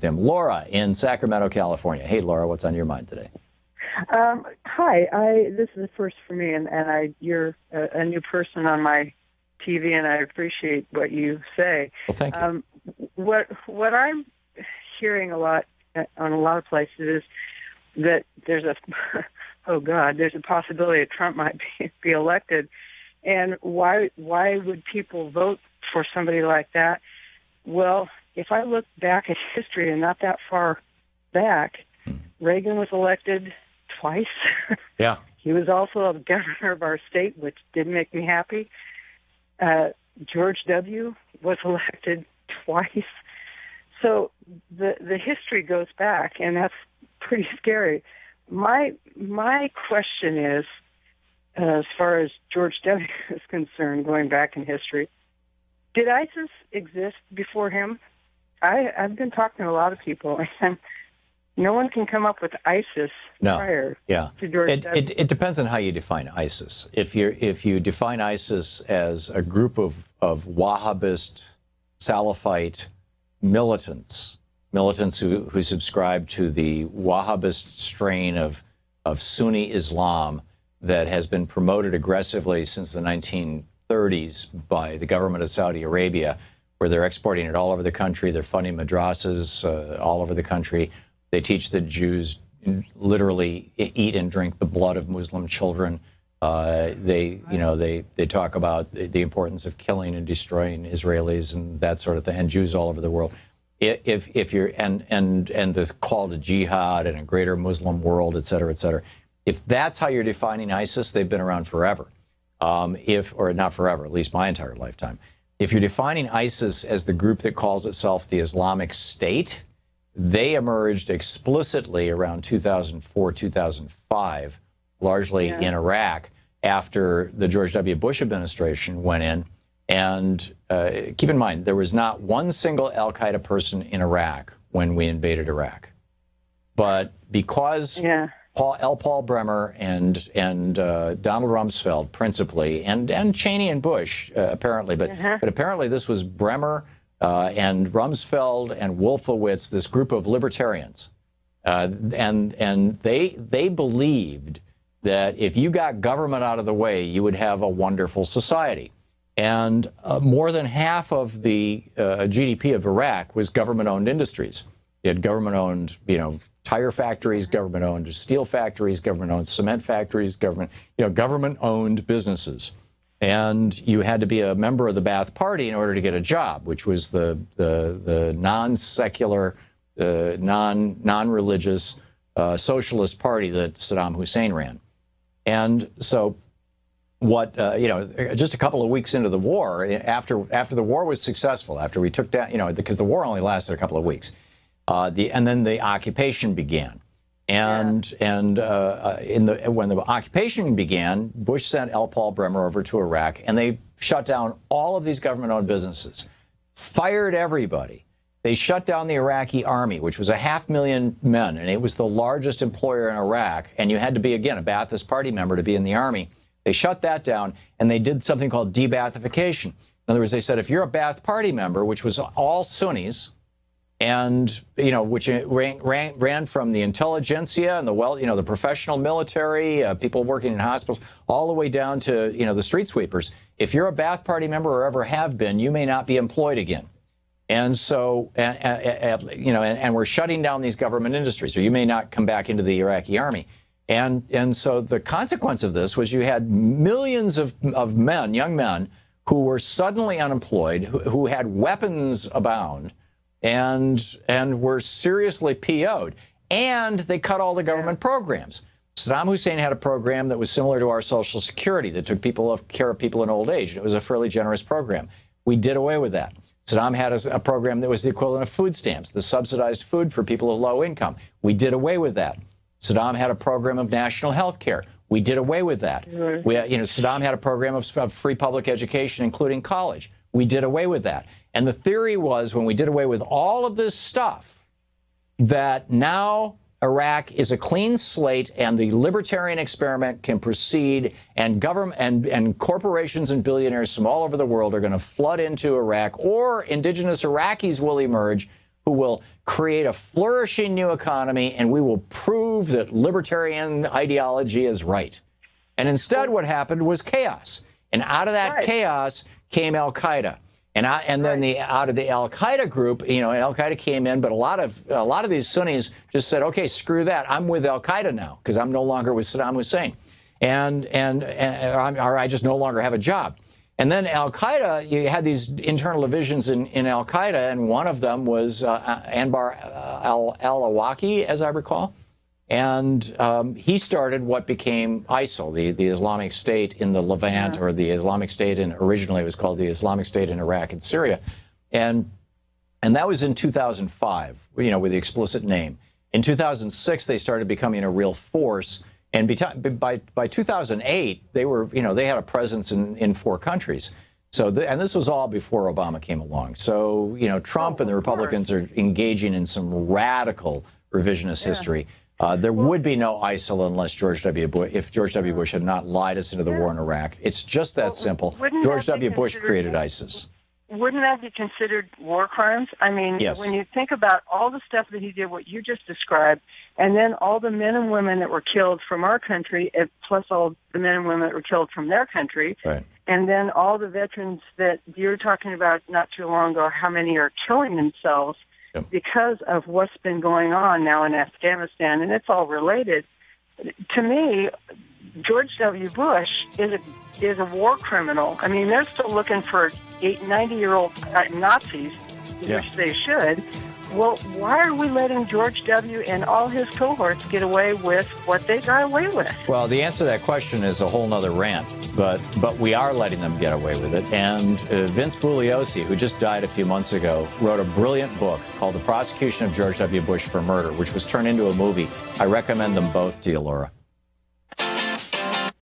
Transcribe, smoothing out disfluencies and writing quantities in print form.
him. Laura in Sacramento, California. Hey, Laura, what's on your mind today? Hi, this is the first for me, and you're a new person on my TV, and I appreciate what you say. Well, thank you. What I'm hearing a lot on a lot of places is that there's a possibility that Trump might be elected, and why would people vote for somebody like that? Well, if I look back at history, and not that far back, Reagan was elected twice. Yeah. He was also a governor of our state, which did make me happy. George W. was elected twice. So the history goes back, and that's pretty scary. My question is, as far as George W. is concerned, going back in history, did ISIS exist before him? I've been talking to a lot of people, and no one can come up with ISIS prior to George W. It depends on how you define ISIS. If you define ISIS as a group of Wahhabist, Salafite militants who subscribe to the Wahhabist strain of Sunni Islam that has been promoted aggressively since the 1930s by the government of Saudi Arabia, where they're exporting it all over the country. They're funding madrasas all over the country. They teach the Jews literally eat and drink the blood of Muslim children. They talk about the importance of killing and destroying Israelis and that sort of thing, and Jews all over the world. If you're and this call to jihad and a greater Muslim world, et cetera, et cetera. If that's how you're defining ISIS, they've been around forever. Or not forever, at least my entire lifetime. If you're defining ISIS as the group that calls itself the Islamic State, they emerged explicitly around 2004, 2005, largely in Iraq, after the George W. Bush administration went in. And keep in mind, there was not one single al-Qaeda person in Iraq when we invaded Iraq. But because Paul Bremer and Donald Rumsfeld principally, and Cheney and Bush apparently, but apparently this was Bremer and Rumsfeld and Wolfowitz, this group of libertarians, and they believed that if you got government out of the way, you would have a wonderful society. And more than half of the GDP of Iraq was government-owned industries. You had government-owned, tire factories, government-owned steel factories, government-owned cement factories, government-owned businesses. And you had to be a member of the Ba'ath Party in order to get a job, which was the non-secular, non-religious socialist party that Saddam Hussein ran. And so just a couple of weeks into the war, after the war was successful, after we took down, because the war only lasted a couple of weeks, and then the occupation began. And when the occupation began, Bush sent L. Paul Bremer over to Iraq, and they shut down all of these government-owned businesses, fired everybody. They shut down the Iraqi army, which was 500,000 men, and it was the largest employer in Iraq. And you had to be, again, a Ba'athist Party member to be in the army. They shut that down, and they did something called de-Ba'athification. In other words, they said, if you're a Ba'ath Party member, which was all Sunnis, and which ran from the intelligentsia and the professional military, people working in hospitals, all the way down to the street sweepers. If you're a Ba'ath Party member or ever have been, you may not be employed again. And so, and we're shutting down these government industries, or you may not come back into the Iraqi army. And so the consequence of this was you had millions of men, young men, who were suddenly unemployed, who had weapons abound, and were seriously PO'd. And they cut all the government programs. Saddam Hussein had a program that was similar to our Social Security that took care of people in old age. And it was a fairly generous program. We did away with that. Saddam had a program that was the equivalent of food stamps, the subsidized food for people of low income. We did away with that. Saddam had a program of national health care. We did away with that. Saddam had a program of free public education, including college. We did away with that. And the theory was, when we did away with all of this stuff, that now Iraq is a clean slate and the libertarian experiment can proceed, and government and corporations and billionaires from all over the world are going to flood into Iraq, or indigenous Iraqis will emerge who will create a flourishing new economy, and we will prove that libertarian ideology is right. And instead, what happened was chaos. And out of that chaos came Al-Qaeda. And then out of the Al-Qaeda group, you know, Al-Qaeda came in, but a lot of these Sunnis just said, okay, screw that. I'm with Al-Qaeda now because I'm no longer with Saddam Hussein. Or I just no longer have a job. And then Al-Qaeda, you had these internal divisions in Al-Qaeda, and one of them was Anbar al-Awlaki, as I recall. And he started what became ISIL, the Islamic State in the Levant, or the Islamic State originally it was called the Islamic State in Iraq and Syria. And that was in 2005, you know, with the explicit name. In 2006, they started becoming a real force. And by 2008, they were, you know, they had a presence in 4 countries. So, and this was all before Obama came along. So, you know, Trump and the Republicans are engaging in some radical revisionist history. There would be no ISIL unless if George W. Bush had not lied us into the war in Iraq. It's just that simple. George W. Bush created ISIS. Wouldn't that be considered war crimes? I mean, when you think about all the stuff that he did, what you just described, and then all the men and women that were killed from our country, plus all the men and women that were killed from their country, and then all the veterans that you were talking about not too long ago, how many are killing themselves because of what's been going on now in Afghanistan, and it's all related. To me, George W. Bush is a war criminal. I mean, they're still looking for 90-year-old Nazis, which they should. Well, why are we letting George W. and all his cohorts get away with what they got away with? Well, the answer to that question is a whole nother rant, but we are letting them get away with it. And Vince Bugliosi, who just died a few months ago, wrote a brilliant book called The Prosecution of George W. Bush for Murder, which was turned into a movie. I recommend them both to you, Laura.